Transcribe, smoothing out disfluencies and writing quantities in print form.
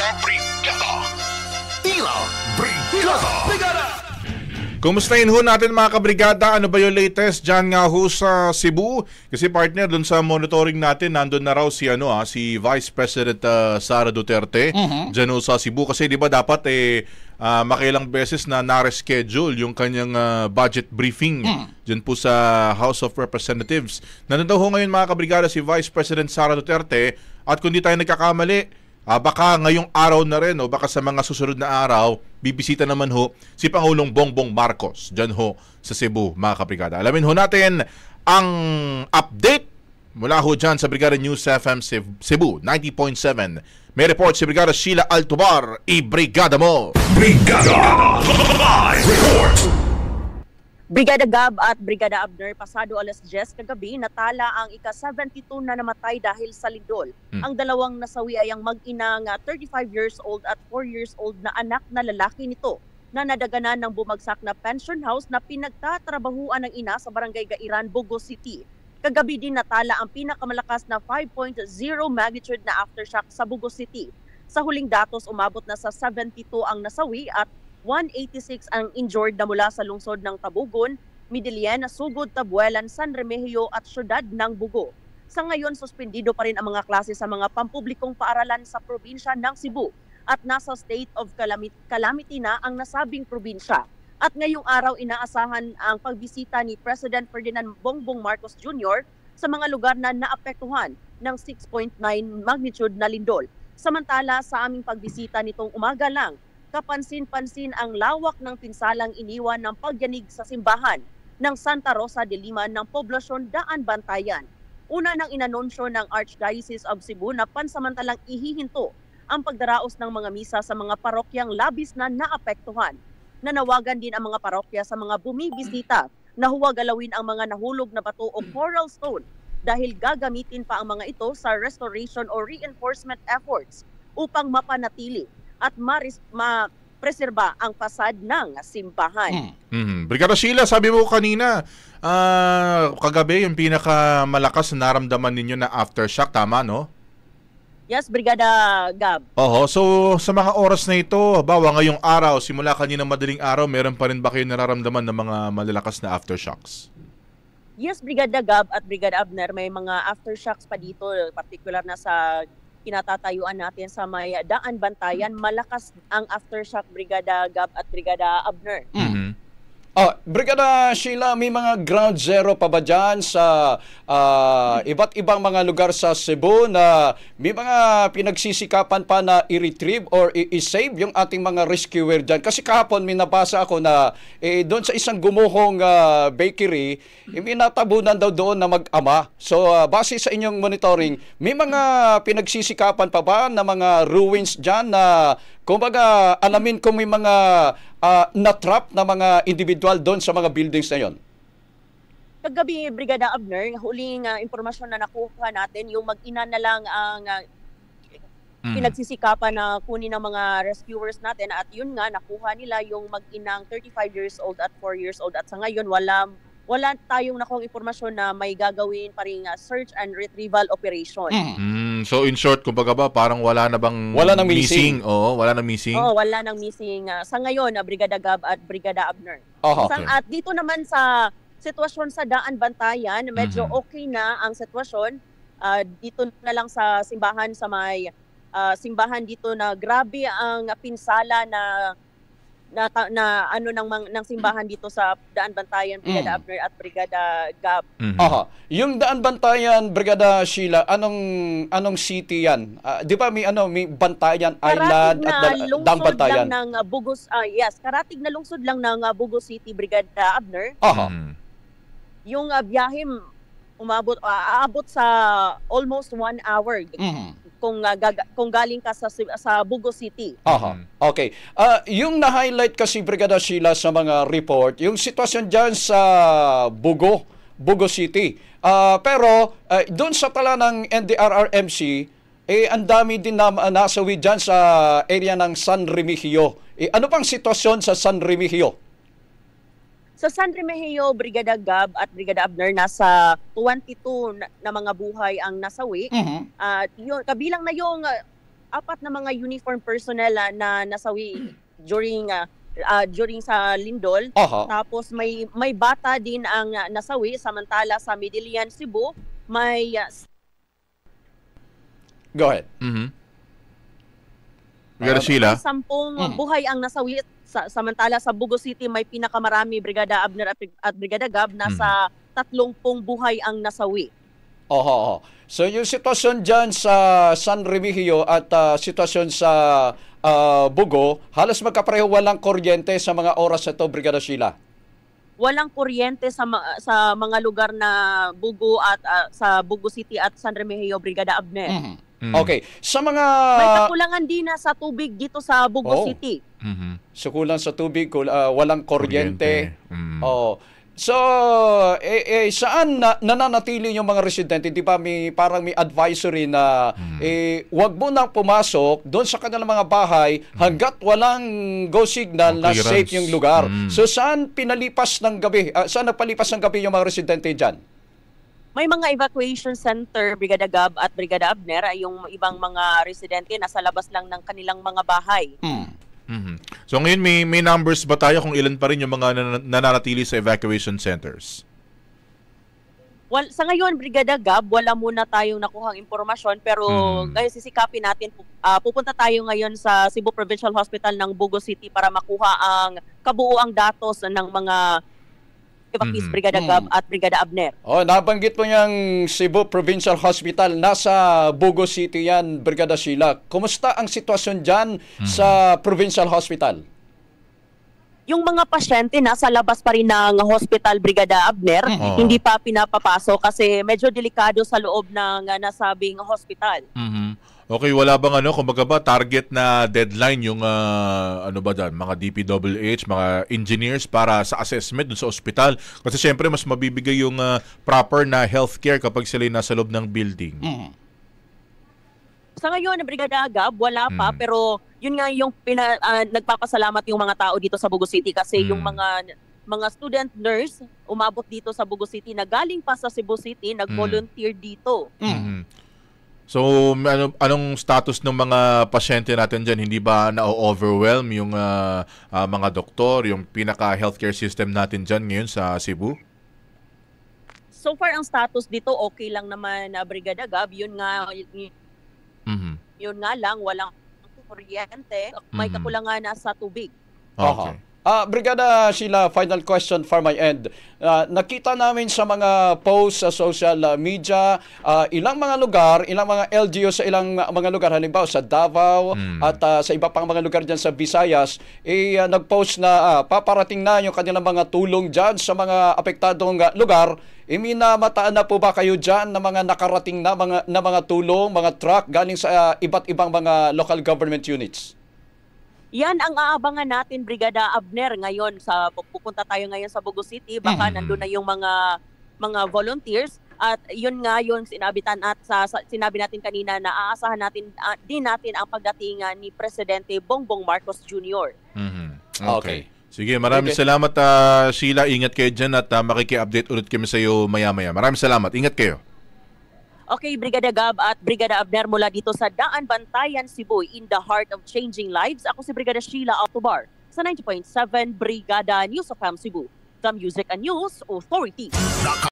Mga Brigada! Tila Brigada! Kumustahin ho natin mga kabrigada, ano ba yung latest dyan nga ho sa Cebu? Kasi partner, dun sa monitoring natin, nandun na raw si Vice President Sara Duterte dyan ho sa Cebu. Kasi di ba dapat makilang beses na na-reschedule yung kanyang budget briefing dyan po sa House of Representatives. Nandun daw ho ngayon mga kabrigada si Vice President Sara Duterte, at kung di tayo nagkakamali, baka ngayong araw na rin o baka sa mga susunod na araw, bibisita naman ho si Pangulong Bongbong Marcos dyan ho sa Cebu, mga kabrigada. Alamin ho natin ang update mula ho dyan sa Brigada News FM Cebu 90.7. May report si Brigada Sheila Altobar. I-brigada mo! Brigada! Live report! Brigada Gab at Brigada Abner, pasado alas 10 kagabi, natala ang ika-72 na namatay dahil sa lindol. Ang dalawang nasawi ay ang mag-inang 35 years old at 4 years old na anak na lalaki nito na nadaganan ng bumagsak na pension house na pinagtatrabahuan ng ina sa Barangay Gairan, Bugo City. Kagabi din natala ang pinakamalakas na 5.0 magnitude na aftershock sa Bugo City. Sa huling datos, umabot na sa 72 ang nasawi at 186 ang injured na mula sa lungsod ng Tabugon, Midilien, Sugod, Tabuelan, San Remigio at syudad ng Bugo. Sa ngayon, suspendido pa rin ang mga klase sa mga pampublikong paaralan sa probinsya ng Cebu at nasa state of calamity na ang nasabing probinsya. At ngayong araw, inaasahan ang pagbisita ni President Ferdinand Bongbong Marcos Jr. sa mga lugar na naapektuhan ng 6.9 magnitude na lindol. Samantala, sa aming pagbisita nitong umaga lang, kapansin-pansin ang lawak ng pinsalang iniwan ng pagyanig sa simbahan ng Santa Rosa de Lima ng poblasyon Daan Bantayan. Una nang inanunsyo ng Archdiocese of Cebu na pansamantalang ihihinto ang pagdaraos ng mga misa sa mga parokyang labis na naapektuhan. Nanawagan din ang mga parokya sa mga bumibisita na huwag galawin ang mga nahulog na bato o coral stone dahil gagamitin pa ang mga ito sa restoration o reinforcement efforts upang mapanatili at ma-preserba ang fasad ng simbahan. Brigada Sheila, sabi mo kanina, kagabi yung pinakamalakas na naramdaman ninyo na aftershock, tama no? Yes, Brigada Gab. So sa mga oras na ito, bawa ngayong araw, simula kanina madaling araw, meron pa rin ba kayo nararamdaman ng mga malalakas na aftershocks? Yes, Brigada Gab at Brigada Abner, may mga aftershocks pa dito, particular na sa kinatatayuan natin sa may Daan Bantayan. Malakas ang aftershock, Brigada Gab at Brigada Abner. Brigada Sheila, may mga ground zero pa ba dyan sa iba't ibang mga lugar sa Cebu na may mga pinagsisikapan pa na i-retrieve or i-save yung ating mga rescuer dyan? Kasi kahapon may nabasa ako na doon sa isang gumuhong bakery, may natabunan daw doon na mag-ama. So base sa inyong monitoring, may mga pinagsisikapan pa ba na mga ruins dyan na kumbaga alamin kung may mga na-trap na mga individual doon sa mga buildings na yon? Kagabi, Brigada Abner, huling impormasyon na nakuha natin, yung mag-ina na lang ang pinagsisikapan na kunin ng mga rescuers natin, at yun nga, nakuha nila yung mag-inang 35 years old at 4 years old, at sa ngayon wala tayong nakong impormasyon na may gagawin pa rin search and retrieval operation. So in short, kumbaga ba, parang wala na bang missing? Oo, wala nang missing. Wala nang missing sa ngayon, Brigada Gab at Brigada Abner. Okay. At dito naman sa sitwasyon sa Daan Bantayan, medyo okay na ang sitwasyon. Dito na lang sa simbahan, sa may simbahan dito, na grabe ang pinsala ng simbahan dito sa Daan Bantayan, Brigada Abner at Brigada Gab. Yung Daan Bantayan, Brigada Sheila, anong city yan? Di ba may Bantayan Island at Daan Bantayan? Karatig na lungsod lang ng Bugo City, Brigada Abner. Yung biyahe aabot sa almost 1 hour. Kung galing ka sa Bugo City. Okay. Yung na-highlight kasi, Brigada Sheila, sa mga report, yung sitwasyon dyan sa Bugo City. Pero doon sa tala ng NDRRMC, ang dami din na nasawi dyan sa area ng San Remigio. Ano pang sitwasyon sa San Remigio? Sa San Remigio, Brigada Gab at Brigada Abner, nasa 22 na mga buhay ang nasawi. Kabilang na yung apat na mga uniform personnel na nasawi during sa lindol. Tapos may bata din ang nasawi, samantala sa Midilian, Cebu may Go ahead. Brigada Sheila. 10 buhay ang nasawi. Samantala sa Bugo City may pinakamarami, Brigada Abner at Brigada Gab, nasa 30 buhay ang nasawi. So yung sitwasyon dyan sa San Remigio at sitwasyon sa Bugo, halos magkapareho, walang kuryente sa mga oras na ito, Brigada Sheila? Walang kuryente sa mga lugar na Bugo at sa Bugo City at San Remigio, Brigada Abner. Okay. Sa mga... May kakulangan din na sa tubig dito sa Bugo City. So kulang sa tubig, walang kuryente. So, saan nananatili yung mga residente? Di ba parang may advisory na wag mo nang pumasok doon sa kanilang mga bahay hanggat walang go signal na safe yung lugar. So, saan pinalipas ng gabi? Saan nagpalipas ng gabi yung mga residente dyan? May mga evacuation center, Brigada Gab at Brigada Abner, ay yung ibang mga residente nasa labas lang ng kanilang mga bahay. So ngayon may numbers ba tayo kung ilan pa rin yung mga nananatili sa evacuation centers? Sa ngayon, Brigada Gab, wala muna tayong nakuhang impormasyon, pero ngayon sisikapin natin, pupunta tayo ngayon sa Cebu Provincial Hospital ng Bugo City para makuha ang kabuuang datos ng mga evacuees, Brigada Gab at Brigada Abner. Nabanggit mo yung Cebu Provincial Hospital. Nasa Bugo City yan, Brigada Sheila. Kumusta ang sitwasyon dyan sa Provincial Hospital? Yung mga pasyente nasa labas pa rin ng hospital, Brigada Abner, hindi pa pinapapasok kasi medyo delikado sa loob ng nasabing hospital. Okay, wala bang kumbaga ba target na deadline yung mga DPWH, mga engineers para sa assessment dun sa ospital? Kasi syempre mas mabibigay yung proper na healthcare kapag sila nasa loob ng building. Sa ngayon, Brigada Gab, wala pa, pero yun nga yung nagpapasalamat yung mga tao dito sa Bugo City kasi yung mga student nurse umabot dito sa Bugo City na galing pa sa Cebu City, nag-volunteer dito. So, anong status ng mga pasyente natin dyan? Hindi ba na-overwhelm yung mga doktor, yung pinaka-healthcare system natin dyan ngayon sa Cebu? So far, ang status dito, okay lang naman, Brigada Gab. Yun nga lang, walang kuryente. May kakulangan na sa tubig. Okay. Brigada Sheila, final question for my end. Nakita namin sa mga posts sa social media, ilang mga lugar, ilang mga LGU sa ilang mga lugar, halimbawa sa Davao at sa iba pang mga lugar dyan sa Visayas, nag-post na paparating na yung kanilang mga tulong dyan sa mga apektadong lugar. Minamataan na po ba kayo dyan na mga nakarating na mga tulong, mga truck galing sa iba't ibang mga local government units? Yan ang aabangan natin, Brigada Abner, ngayon. Pupunta tayo ngayon sa Bugo City. Baka nandun na yung mga volunteers. At yun nga yung sinabi natin kanina na aasahan natin ang pagdating ni Presidente Bongbong Marcos Jr. Okay. Sige, maraming salamat, Sheila. Ingat kayo dyan at makiki-update ulit kami sa iyo maya-maya. Maraming salamat. Ingat kayo. Okay, Brigada Gab at Brigada Abner mula dito sa Daan Bantayan, Cebu, in the heart of changing lives. Ako si Brigada Sheila Altobar sa 90.7 Brigada News of FM Cebu, the Music and News Authority.